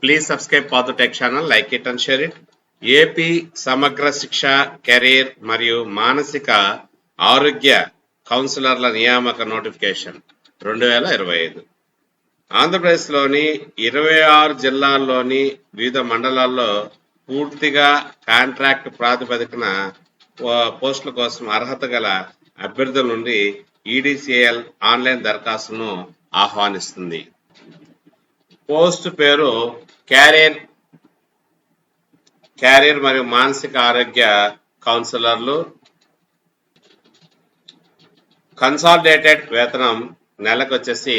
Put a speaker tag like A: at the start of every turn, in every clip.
A: Please subscribe Padu Tech channel, like it and share it. AP సమగ్ర శిక్ష career మరియు మానసిక ఆరోగ్య కౌన్సిలర్ల నియామక నోటిఫికేషన్ 2025 ఆంధ్రప్రదేశ్లోని 26 జిల్లాల్లోని వివిధ మండలాల్లో పూర్తిగా కాంట్రాక్ట్ ప్రాతిపదికన పోస్టుల కోసం అర్హత గల అభ్యర్థుల నుండి ఈడీసీఎల్ ఆన్లైన్ దరఖాస్తును ఆహ్వానిస్తుంది. పోస్ట్ పేరు క్యారియర్ మరియు మానసిక ఆరోగ్య కౌన్సిలర్లు. కన్సాలిడేటెడ్ వేతనం నెలకు వచ్చేసి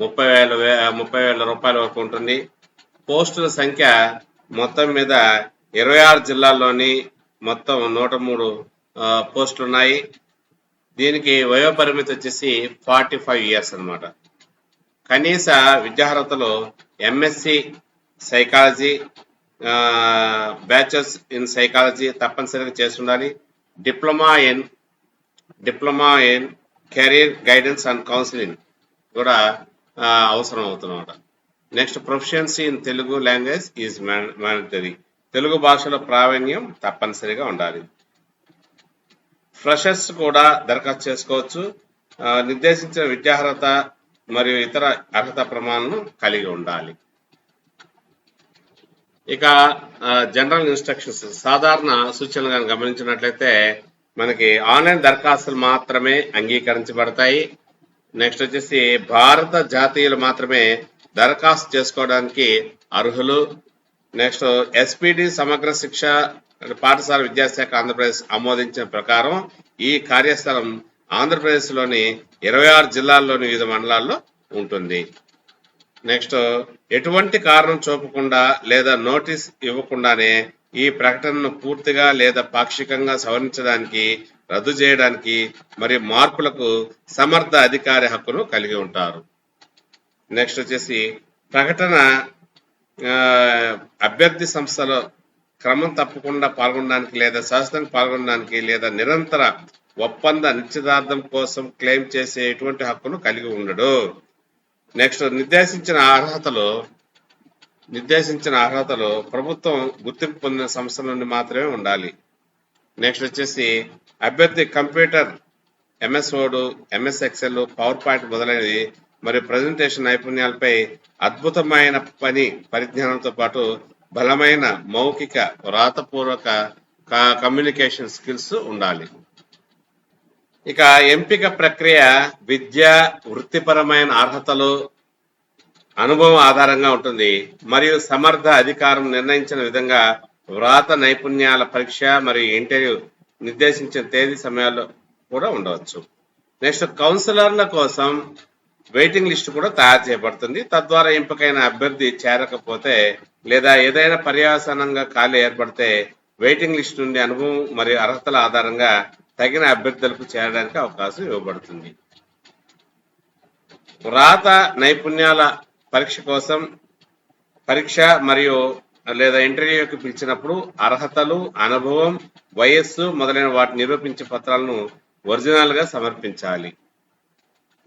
A: 30,000 రూపాయల వరకు ఉంటుంది. పోస్టుల సంఖ్య మొత్తం మీద 26 జిల్లాల్లోని మొత్తం 103 పోస్టులు ఉన్నాయి. దీనికి వయో పరిమితి వచ్చేసి 45 ఇయర్స్ అన్నమాట. కనీస విద్యార్హతలు MSc psychology, bachelors in psychology తప్పనిసరిగా చేసి ఉండాలి. Diploma in career guidance and counselling కూడా అవసరం అవుతున్నమాట. Next, proficiency in Telugu language is mandatory. Telugu భాషలో ప్రావీణ్యం తప్పనిసరిగా ఉండాలి. ఫ్రెషర్స్ కూడా దరఖాస్తు చేసుకోవచ్చు. నిర్దేశించిన విద్యార్హత మరియు ఇతర అర్హత ప్రమాణాలను కలిగి ఉండాలి. ఇక జనరల్ ఇన్స్ట్రక్షన్స్, సాధారణ సూచనలు గమనించినట్లయితే మనకి ఆన్లైన్ దరఖాస్తులు మాత్రమే అంగీకరించబడతాయి. నెక్స్ట్ వచ్చేసి భారత జాతీయులు మాత్రమే దరఖాస్తు చేసుకోవడానికి అర్హులు. నెక్స్ట్, ఎస్పీడి సమగ్ర శిక్ష పాఠశాల విద్యాశాఖ ఆంధ్రప్రదేశ్ ఆమోదించిన ప్రకారం ఈ కార్యస్థలం ఆంధ్రప్రదేశ్లోని 26 జిల్లాల్లోని వివిధ మండలాల్లో ఉంటుంది. నెక్స్ట్, ఎటువంటి కారణం చూపకుండా లేదా నోటీస్ ఇవ్వకుండానే ఈ ప్రకటనను పూర్తిగా లేదా పాక్షికంగా సవరించడానికి, రద్దు చేయడానికి మరియు మార్పులకు సమర్థ అధికారి హక్కును కలిగి ఉంటారు. నెక్స్ట్ వచ్చేసి ప్రకటన అభ్యర్థి సంస్థలో క్రమం తప్పకుండా పాల్గొనడానికి లేదా శాశ్వతంగా పాల్గొనడానికి లేదా నిరంతర ఒప్పంద నిశ్చితార్థం కోసం క్లెయిమ్ చేసే ఎటువంటి హక్కును కలిగి ఉండడు. నెక్స్ట్, నిర్దేశించిన అర్హతలు ప్రభుత్వం గుర్తింపు పొందిన సంస్థల నుండి మాత్రమే ఉండాలి. నెక్స్ట్ వచ్చేసి అభ్యర్థి computer, MS word, MS Excel, power point మొదలైనవి మరియు ప్రజెంటేషన్ నైపుణ్యాలపై అద్భుతమైన పరిజ్ఞానంతో పాటు బలమైన మౌఖిక, వ్రాతపూర్వక కమ్యూనికేషన్ స్కిల్స్ ఉండాలి. ఇక ఎంపిక ప్రక్రియ విద్య, వృత్తిపరమైన అర్హతలు, అనుభవం ఆధారంగా ఉంటుంది మరియు సమర్థ అధికారం నిర్ణయించిన విధంగా వ్రాత నైపుణ్యాల పరీక్ష మరియు ఇంటర్వ్యూ నిర్దేశించిన తేదీ సమయాల్లో కూడా ఉండవచ్చు. నెక్స్ట్, కౌన్సిలర్ల కోసం వెయిటింగ్ లిస్ట్ కూడా తయారు చేయబడుతుంది. తద్వారా ఎంపికైన అభ్యర్థి చేరకపోతే లేదా ఏదైనా పర్యవసానంగా ఖాళీ ఏర్పడితే వెయిటింగ్ లిస్ట్ నుండి అనుభవం మరియు అర్హతల ఆధారంగా తగిన అభ్యర్థులకు చేరడానికి అవకాశం ఇవ్వబడుతుంది. వ్రాత నైపుణ్యాల పరీక్ష మరియు లేదా ఇంటర్వ్యూకి పిలిచినప్పుడు అర్హతలు, అనుభవం, వయస్సు మొదలైన వాటిని నిరూపించే పత్రాలను ఒరిజినల్ గా సమర్పించాలి.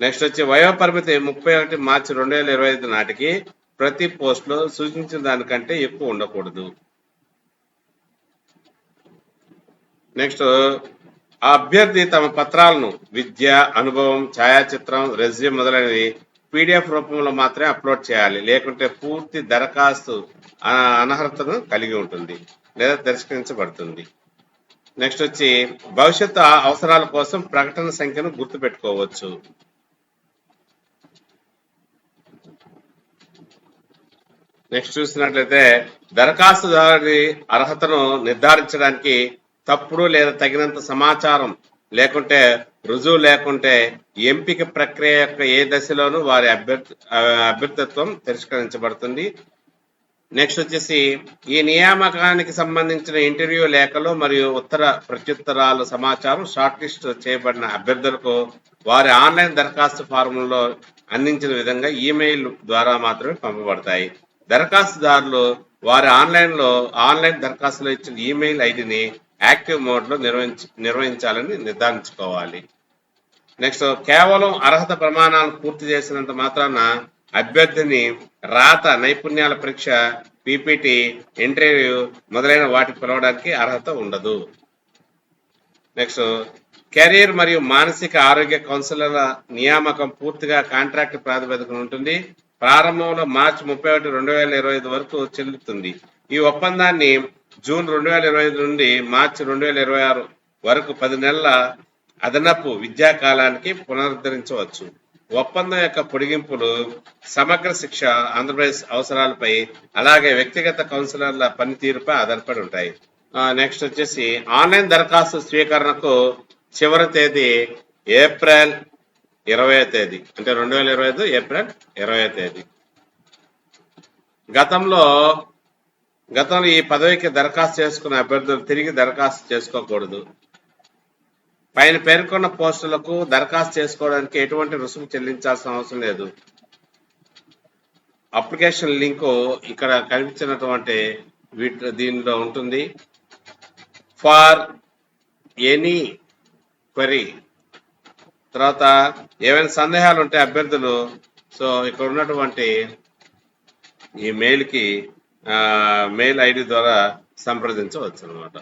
A: నెక్స్ట్ వచ్చి వయో పరిమితి 31 మార్చి 2025 నాటికి ప్రతి పోస్టులో సూచించిన దానికంటే ఎక్కువ ఉండకూడదు. నెక్స్ట్, ఆ అభ్యర్థి తమ పత్రాలను విద్య, అనుభవం, ఛాయాచిత్రం, రెజ్యూమ్ మొదలైనవి పీడిఎఫ్ రూపంలో మాత్రమే అప్లోడ్ చేయాలి. లేకుంటే పూర్తి దరఖాస్తు అనర్హతను కలిగి ఉంటుంది లేదా తిరస్కరించబడుతుంది. నెక్స్ట్ వచ్చి భవిష్యత్తు అవసరాల కోసం ప్రకటన సంఖ్యను గుర్తుపెట్టుకోవచ్చు. నెక్స్ట్ చూసినట్లయితే దరఖాస్తుదారుడి అర్హతను నిర్ధారించడానికి తప్పుడు లేదా తగినంత సమాచారం లేకుంటే రుజువు లేకుంటే ఎంపిక ప్రక్రియ యొక్క ఏ దశలోనూ వారి అభ్యర్థిత్వం తిరస్కరించబడుతుంది. నెక్స్ట్ వచ్చేసి ఈ నియామకానికి సంబంధించిన ఇంటర్వ్యూ లేఖలు మరియు ఉత్తర ప్రత్యుత్తరాల సమాచారం షార్ట్ లిస్ట్ చేయబడిన అభ్యర్థులకు వారి ఆన్లైన్ దరఖాస్తు ఫారంలో అందించిన విధంగా ఈమెయిల్ ద్వారా మాత్రమే పంపబడతాయి. దరఖాస్తుదారులు వారి ఆన్లైన్ దరఖాస్తులో ఇచ్చిన ఈమెయిల్ ఐడిని యాక్టివ్ మోడ్ లో నిర్వహించాలని నిర్ధారించుకోవాలి. నెక్స్ట్, కేవలం అర్హత ప్రమాణాలను పూర్తి చేసినంత మాత్రాన అభ్యర్థిని రాత నైపుణ్యాల పరీక్ష పీపీటీ, ఇంటర్వ్యూ మొదలైన వాటికి పిలవడానికి అర్హత ఉండదు. నెక్స్ట్, కెరీర్ మరియు మానసిక ఆరోగ్య కౌన్సిలర్ల నియామకం పూర్తిగా కాంట్రాక్ట్ ప్రాతిపదికన ఉంటుంది. ప్రారంభంలో మార్చి 31, 2025 వరకు చెల్లుతుంది. ఈ ఒప్పందాన్ని జూన్ 2025 నుండి మార్చి 2026 వరకు 10 నెలల అదనపు విద్యా కాలానికి పునరుద్ధరించవచ్చు. ఒప్పందం యొక్క పొడిగింపులు సమగ్ర శిక్ష ఆంధ్రప్రదేశ్ అవసరాలపై అలాగే వ్యక్తిగత కౌన్సిలర్ల పనితీరుపై ఆధారపడి ఉంటాయి. నెక్స్ట్ వచ్చేసి ఆన్లైన్ దరఖాస్తు స్వీకరణకు చివరి తేదీ ఏప్రిల్ 20వ తేదీ, అంటే 2025 ఏప్రిల్ 20వ తేదీ. గతంలో ఈ పదవికి దరఖాస్తు చేసుకున్న అభ్యర్థులు తిరిగి దరఖాస్తు చేసుకోకూడదు. పైన పేర్కొన్న పోస్టులకు దరఖాస్తు చేసుకోవడానికి ఎటువంటి రుసుము చెల్లించాల్సిన అవసరం లేదు. అప్లికేషన్ లింకు ఇక్కడ కనిపించినటువంటి దీనిలో ఉంటుంది. ఫర్ ఎనీ క్వరీ, తర్వాత ఏమైనా సందేహాలు ఉంటే అభ్యర్థులు ఇక్కడ ఉన్నటువంటి ఈ మెయిల్ ఐడి ద్వారా సంప్రదించవచ్చు అన్నమాట.